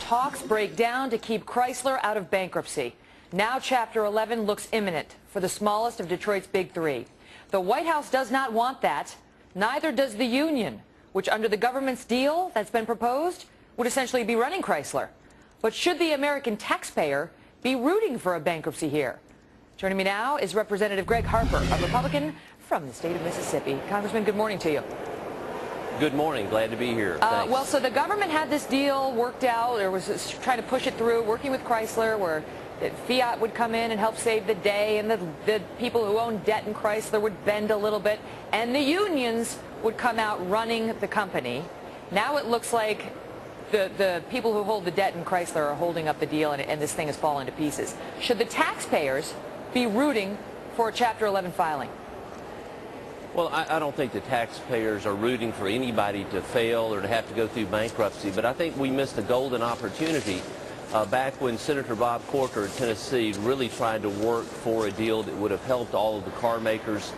talks break down to keep Chrysler out of bankruptcy. Now Chapter 11 looks imminent for the smallest of Detroit's big three. The White House does not want that. Neither does the union, which under the government's deal that's been proposed would essentially be running Chrysler. But should the American taxpayer be rooting for a bankruptcy here? Joining me now is Representative Gregg Harper, a Republican from the state of Mississippi. Congressman, good morning to you. Good morning. Glad to be here. Well, so the government had this deal worked out, or was trying to push it through, working with Chrysler, where Fiat would come in and help save the day, and the people who own debt in Chrysler would bend a little bit, and the unions would come out running the company. Now it looks like the people who hold the debt in Chrysler are holding up the deal, and this thing is falling to pieces. Should the taxpayers be rooting for a Chapter 11 filing? Well, I don't think the taxpayers are rooting for anybody to fail or to have to go through bankruptcy, but I think we missed a golden opportunity back when Senator Bob Corker of Tennessee really tried to work for a deal that would have helped all of the car makers,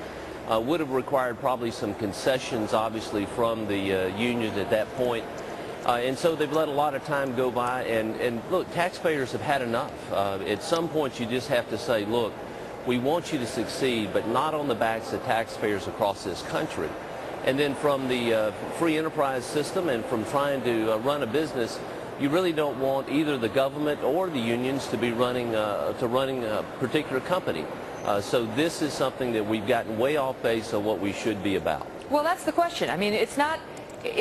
would have required probably some concessions, obviously, from the unions at that point. And so they've let a lot of time go by, and look, taxpayers have had enough. At some point you just have to say, look, we want you to succeed, but not on the backs of taxpayers across this country. And then from the free enterprise system and from trying to run a business, you really don't want either the government or the unions to be running a particular company. So this is something that we've gotten way off base of what we should be about. Well, that's the question. I mean, it's not.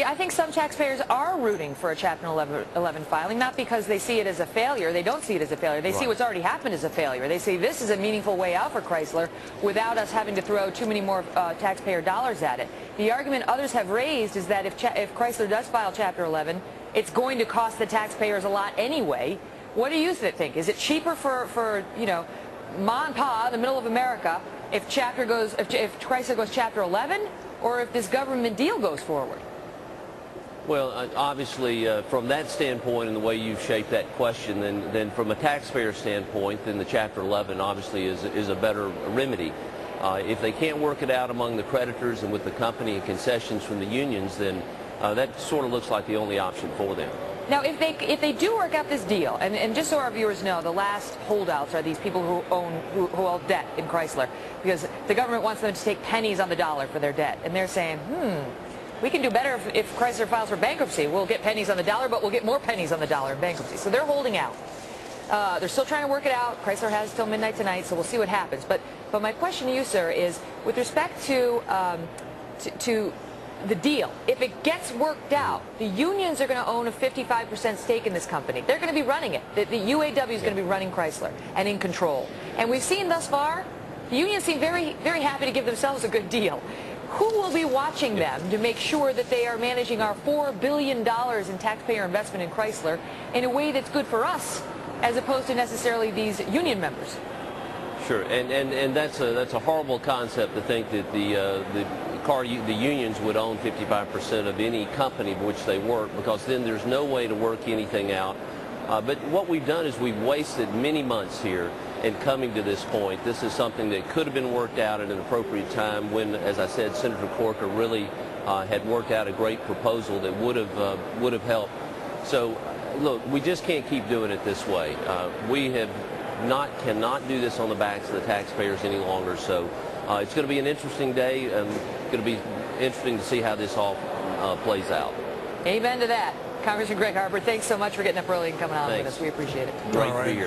I think some taxpayers are rooting for a Chapter 11 filing, not because they see it as a failure. They don't see it as a failure. They see what's already happened as a failure. They say this is a meaningful way out for Chrysler without us having to throw too many more taxpayer dollars at it. The argument others have raised is that if Chrysler does file Chapter 11, it's going to cost the taxpayers a lot anyway. What do you think? Is it cheaper for ma and pa in the middle of America if Chrysler goes Chapter 11, or if this government deal goes forward? Well, obviously, from that standpoint and the way you've shaped that question, then from a taxpayer standpoint, then the Chapter 11 obviously is a better remedy. If they can't work it out among the creditors and with the company and concessions from the unions, then that sort of looks like the only option for them. Now, if they do work out this deal, and just so our viewers know, the last holdouts are these people who owe debt in Chrysler, because the government wants them to take pennies on the dollar for their debt, and they're saying, we can do better if Chrysler files for bankruptcy. We'll get pennies on the dollar, but we'll get more pennies on the dollar in bankruptcy. So they're holding out. They're still trying to work it out. Chrysler has till midnight tonight, so we'll see what happens. But my question to you, sir, is with respect to the deal, if it gets worked out, the unions are going to own a 55% stake in this company. They're going to be running it. The UAW is going to be running Chrysler and in control. And we've seen thus far, the unions seem very, very happy to give themselves a good deal. Who will be watching them to make sure that they are managing our $4 billion in taxpayer investment in Chrysler in a way that's good for us, as opposed to necessarily these union members? Sure, and that's a horrible concept to think that the unions would own 55% of any company in which they work, because then there's no way to work anything out. But what we've done is we've wasted many months here in coming to this point. This is something that could have been worked out at an appropriate time when, as I said, Senator Corker really had worked out a great proposal that would have helped. So, look, we just can't keep doing it this way. We cannot do this on the backs of the taxpayers any longer. So it's going to be an interesting day, and it's going to be interesting to see how this all plays out. Amen to that. Congressman Gregg Harper, thanks so much for getting up early and coming on with us. We appreciate it. Great to be here.